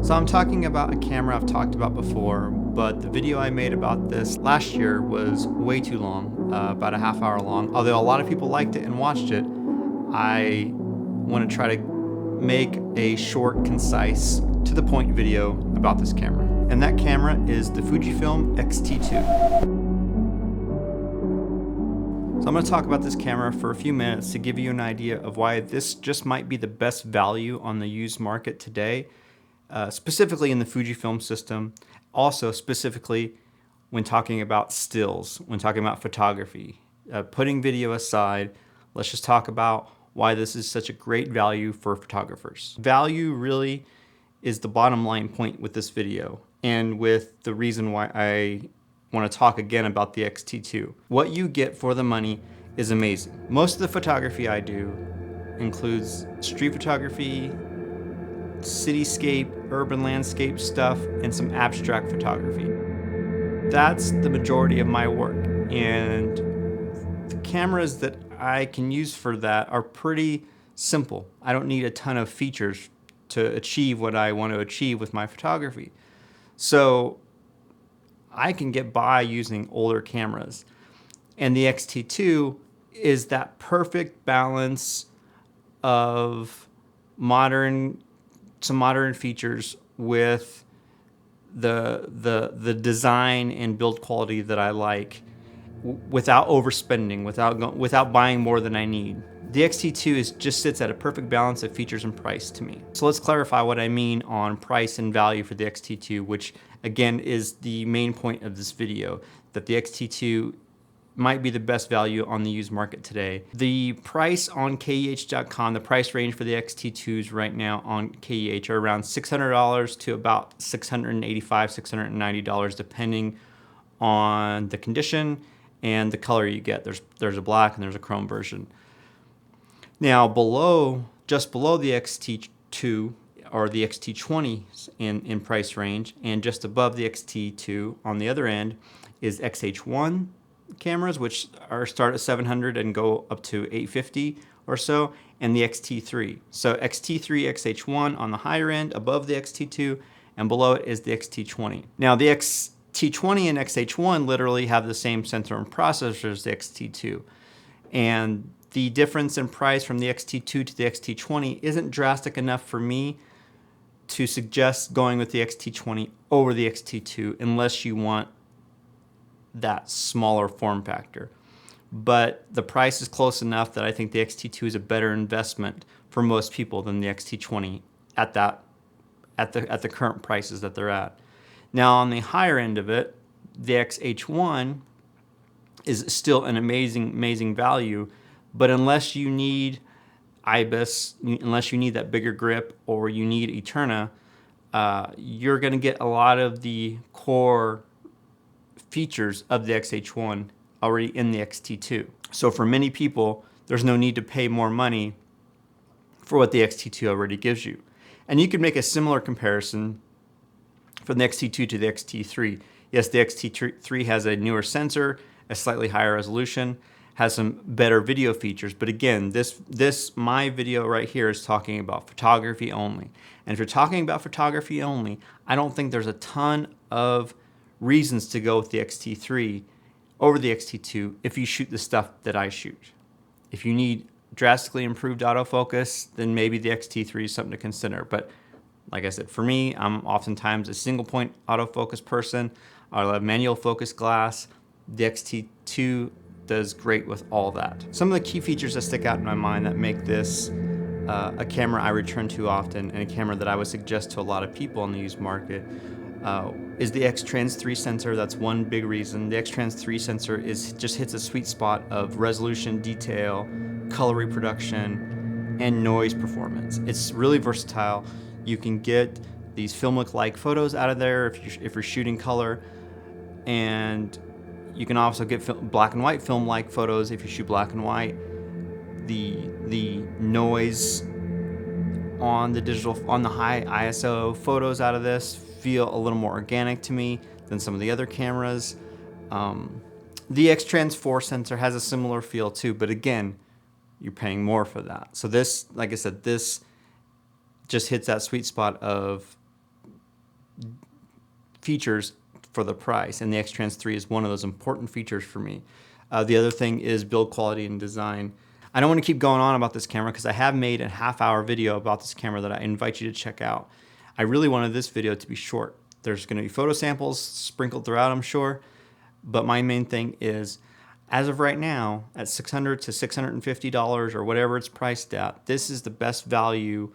So I'm talking about a camera I've talked about before, but the video I made about this last year was way too long, about a half hour long. Although a lot of people liked it and watched it, I want to try to make a short, concise, to the point video about this camera. And that camera is the Fujifilm X-T2. So I'm going to talk about this camera for a few minutes to give you an idea of why this just might be the best value on the used market today, specifically in the Fujifilm system, also specifically when talking about stills, when talking about photography. Putting video aside, let's just talk about why this is such a great value for photographers. Value really is the bottom line point with this video, and with the reason why I want to talk again about the X-T2. What you get for the money is amazing. Most of the photography I do includes street photography, cityscape, urban landscape stuff, and some abstract photography. That's the majority of my work, and the cameras that I can use for that are pretty simple. I don't need a ton of features to achieve what I want to achieve with my photography. So I can get by using older cameras. And the X-T2 is that perfect balance of some modern features with the design and build quality that I like, without overspending, without buying more than I need. The X-T2 just sits at a perfect balance of features and price to me. So let's clarify what I mean on price and value for the X-T2, which again is the main point of this video, that the X-T2 might be the best value on the used market today. The price on KEH.com, the price range for the X-T2s right now on KEH are around $600 to about $685, $690, depending on the condition and the color you get. There's a black and there's a chrome version. Now just below the X-T2 or the X-T20 in price range, and just above the X-T2 on the other end is X-H1 cameras, which start at $700 and go up to $850 or so, and the X-T3. So X-T3, X-H1 on the higher end, above the X-T2, and below it is the X-T20. Now the X-T20 and X-H1 literally have the same sensor and processor as the X-T2, and the difference in price from the X-T2 to the X-T20 isn't drastic enough for me to suggest going with the X-T20 over the X-T2 unless you want that smaller form factor. But the price is close enough that I think the X-T2 is a better investment for most people than the X-T20 at the current prices that they're at. Now on the higher end of it, the X-H1 is still an amazing value, but unless you need IBIS, unless you need that bigger grip, or you need Eterna, you're going to get a lot of the core features of the X-H1 already in the X-T2. So for many people, there's no need to pay more money for what the X-T2 already gives you. And you can make a similar comparison from the X-T2 to the X-T3. Yes, the X-T3 has a newer sensor, a slightly higher resolution, has some better video features, but again, my video right here is talking about photography only. And if you're talking about photography only, I don't think there's a ton of reasons to go with the X-T3 over the X-T2 if you shoot the stuff that I shoot. If you need drastically improved autofocus, then maybe the X-T3 is something to consider. But like I said, for me, I'm oftentimes a single point autofocus person. I love manual focus glass. The X-T2 does great with all that. Some of the key features that stick out in my mind that make this a camera I return to often, and a camera that I would suggest to a lot of people in the used market, is the X-Trans 3 sensor. That's one big reason. The X-Trans 3 sensor just hits a sweet spot of resolution, detail, color reproduction, and noise performance. It's really versatile. You can get these film-like photos out of there if you're shooting color, and you can also get black and white film-like photos if you shoot black and white. The noise on the high ISO photos out of this feel a little more organic to me than some of the other cameras. The X-Trans 4 sensor has a similar feel too, but again, you're paying more for that. So this, like I said, this just hits that sweet spot of features for the price, and the X-Trans 3 is one of those important features for me. The other thing is build quality and design. I don't want to keep going on about this camera because I have made a half-hour video about this camera that I invite you to check out. I really wanted this video to be short. There's going to be photo samples sprinkled throughout, I'm sure, but my main thing is, as of right now, at $600 to $650 or whatever it's priced at, this is the best value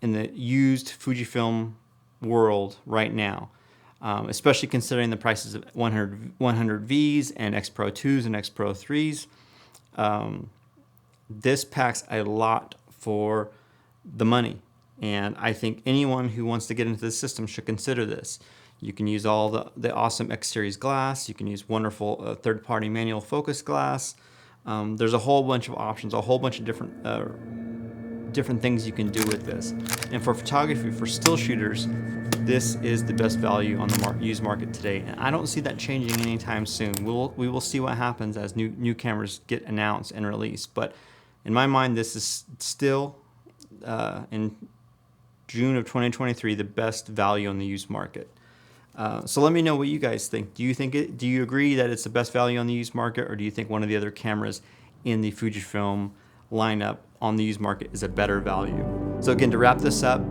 in the used Fujifilm world right now. Especially considering the prices of 100Vs and X Pro 2s and X Pro 3s. This packs a lot for the money, and I think anyone who wants to get into this system should consider this. You can use all the awesome X series glass. You can use wonderful third-party manual focus glass. There's a whole bunch of options, a whole bunch of different things you can do with this. And for photography, for still shooters, this is the best value on the used market today, and I don't see that changing anytime soon. We will see what happens as new cameras get announced and released, but in my mind, this is still in June of 2023 the best value on the used market. So let me know what you guys think. Do you agree that it's the best value on the used market, or do you think one of the other cameras in the Fujifilm lineup on the used market is a better value? So again, to wrap this up,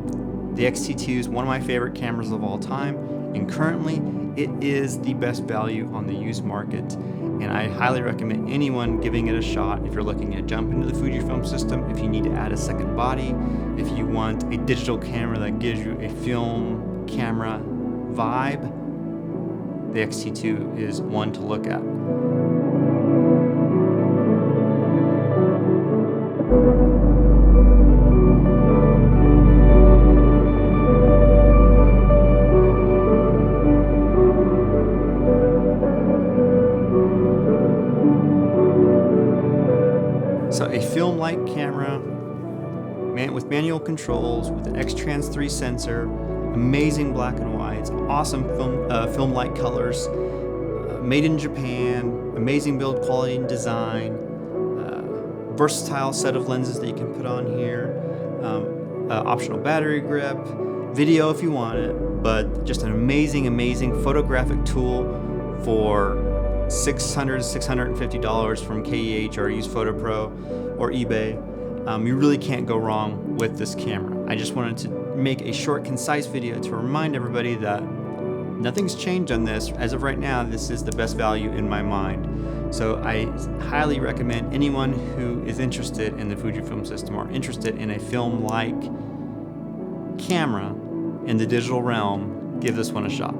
the X-T2 is one of my favorite cameras of all time, and currently it is the best value on the used market, and I highly recommend anyone giving it a shot if you're looking to jump into the Fujifilm system, if you need to add a second body, if you want a digital camera that gives you a film camera vibe. The X-T2 is one to look at. So a film-like camera with manual controls, with an X-Trans 3 sensor, amazing black and whites, awesome film-like colors, made in Japan, amazing build quality and design, versatile set of lenses that you can put on here, optional battery grip, video if you want it, but just an amazing photographic tool for $600 to $650 from KEH or Use Photo Pro or eBay. You really can't go wrong with this camera. I just wanted to make a short, concise video to remind everybody that nothing's changed on this. As of right now, this is the best value in my mind. So I highly recommend anyone who is interested in the Fujifilm system or interested in a film-like camera in the digital realm, give this one a shot.